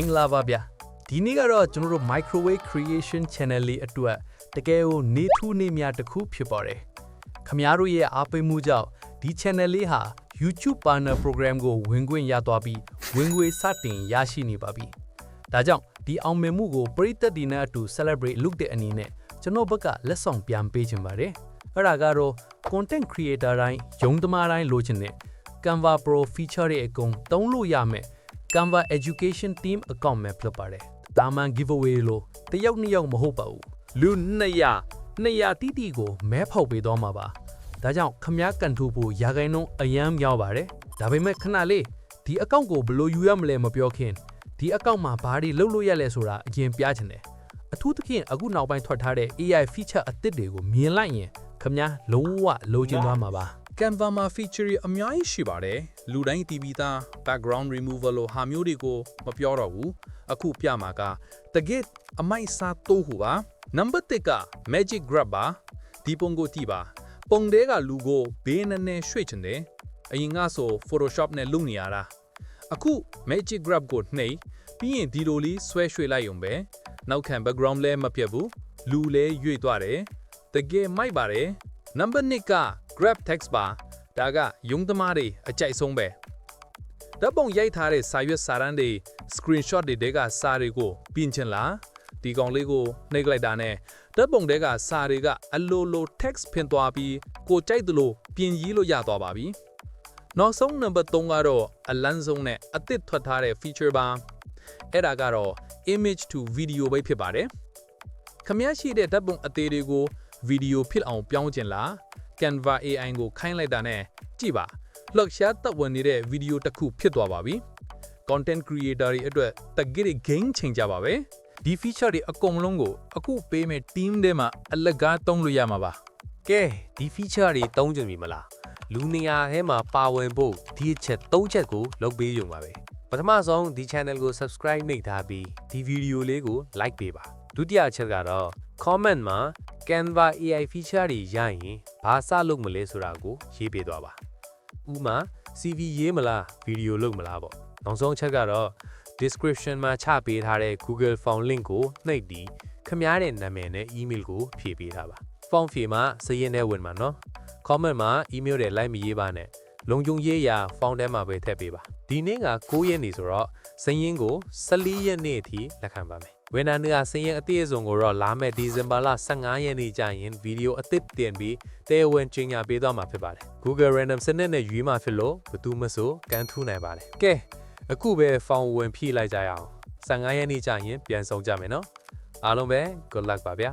င်္ဂလာပါဗျာဒီနေ့ကတော့ကျွန်တော်တို့ microwave creation channel လေးအတွက်တကယ်ကိုနေထူးနေမြတစ်ခုဖြစ်ပါတယ်ခမားတို့ရဲ့အားပေးမှုကြောင့်ဒီ channel လေးဟာ YouTube partner program ကိုဝင်ခွင့်ရသွားပြီးဝင်ငွေစတင်ရရှိနေပါပြီဒါကြောင့်ဒီအောင်မြင်မှုကိုပရိသတ်တွေနဲ့အတူ celebrate လုပ်တဲ့အနေနဲ့ကျွန်တော်ဘက်ကလက်ဆောင်ပြန်ပေးခြင်းပါတယ်အဲ့ဒါကတော့ content creator တိုင်းရုံးသမားတိုင်းလိုချင်တဲ့ Canva Pro feature တွေအကုန်သုံးလို့ရမယ်Canva Education Team account မှာဖြစ်ပါတယ်။ဒါမှန် giveaway လို့တယောက်နှစ်ယောက်မဟုတ်ပါဘူး။လူ200တီတီကိုမဲဖောက်ပေးသွားမှာပါ။ဒါကြောင့်ခမားကန်ထူဖို့ရာခိုင်နှုန်းအယမ်းများပါတယ်။ဒါပေမဲ့ခဏလေးဒီ account ကိုဘယ်လိုယူရမလဲမပြောခင်ဒီ account မှာဘာတွေလုပ်လို့ရလဲဆိုတာအရင်ပြချင်တယ်။အထူးသဖြင့်အခုနောက်ပိုင်းထွက်ထားတဲ့ AI feature အသစ်တွေကိုမြင်လိုက်ရင်ခမားလုံးဝလိုချင်သွားမှာပါ။ Canva မှာ feature အများကြီးရှိပါတယ်လူတိုင်းတည်ပြီးသား background removal လို့ဟာမျိုးတွေကိုမပြောတော့ဘူးအခုပြမှာကတကယ်အမိုက်စားတိုးဟူပါ number 1က magic grab ပါဒီပုံကိုကြည့်ပါပုံတဲကလူကိုဘေးနဲ့နဲ့ရွှေ့ချင်တယ်အရင်ကဆို Photoshop နဲ့လုပ်နေရတာအခု magic grab ကိုနှိပ်ပြီးရင်ဒီလိုလေးဆွဲရွှေ့လိုက်ရုံပဲနောက်ခံ background လည်းမပြတ်ဘူးလူလည်းရွေ့သွားတယ်တကယ်မိုက်ပါတယ် number 2ကGrab text ပါဒါကယုံသမားတွေအကြိုက်ဆုံးပဲဓာတ်ပုံရိုက်ထားတဲ့စာရွက်စာတမ်းတွေ screenshot တွေကစာတွေကိုပြင်ချင်လားဒီကောင်လေးကိုနှိပ်လိုက်တာနဲ့ဓာတ်ပုံတွေကစာတွေကအလိုလို text ဖင်သွားပြီးကိုကြိုက်သလိုပြင်ရေးလို့ရသွားပါပြီနောက်ဆုံး number 3ကတော့အလန်းဆုံးနဲ့အသစ်ထွက်ထားတဲ့ feature ပါအဲ့ဒါကတော့ image to video ပဲဖြစ်ပါတယ်ခမရရှိတဲ့ဓာတ်ပုံအသေးတွေကို video ဖြစ်အောင်ပြောင်းချင်လား Canva AI ကိုခိုင်းလိုက်တာနဲ့ကြည့်ပါလှောက်ရှားတပ်ဝင်နေတဲ့ဗီဒီယိုတစ်ခုဖြစ်သွားပါပြီ content creator တွေအတွက်တကယ် game changer ပါပဲဒီ feature တွေအကုန်လုံးကိုအခုပေးမဲ့ team ထဲမှာအလကားသုံးလို့ရမှာပါကဲဒီ feature တွေသုံးကြပြီမလားလူနေရာထဲမှာပါဝင်ဖို့ဒီအချက်၃ချက်ကိုလုပ်ပေးရုံပါပဲပထမဆုံးဒီ channel ကို subscribe နှိပ်ထားပြီးဒီ video လေးကို like ပေးပါဒုတိယအချက်ကတော့ comment မှာCanva AI feature တွေရရင်ဘာစလုပ်မလဲဆိုတာကိုရေးပေးသွားပါဥမာ CV ရေးမလားဗီဒီယိုလုပ်မလားပေါ့နောက်ဆုံးအချက်ကတော့ description မှာချပေးထားတဲ့ Google Form link ကိုနှိပ်ပြီးခမားတဲ့နာမည်နဲ့ email ကိုဖြည့်ပေးထားပါ Form ဖြည့်မှာစရင်းနဲ့ဝင်မှာနော် comment မှာ email တွေလိုက်မရေးပါနဲ့လုံခြုံရေးရာ form ထဲမှာပဲထည့်ပေးပါဒီနေ့က9ရက်နေဆိုတော့စရင်းကို14ရက်နေ့အထိလက်ခံပါမယ်ဝန်ထမ်းတွေကစရင်အသေးအစုံကိုတော့လာမယ့်ဒီဇင်ဘာလ15ရက်နေ့ကျရင်ဗီဒီယိုအသစ်တင်ပြီးတရားဝင်ကြေညာပေးသွားမှာဖြစ်ပါတယ် Google Random စနစ်နဲ့ရွေးမှာဖြစ်လို့ဘယ်သူမှမဆိုကန်ထူးနိုင်ပါတယ်ကဲအခုပဲ form ဝင်ဖြည့်လိုက်ကြရအောင်15ရက်နေ့ကျရင်ပြန်ဆောင်ကြမယ်နော်အားလုံးပဲ good luck ပါဗျာ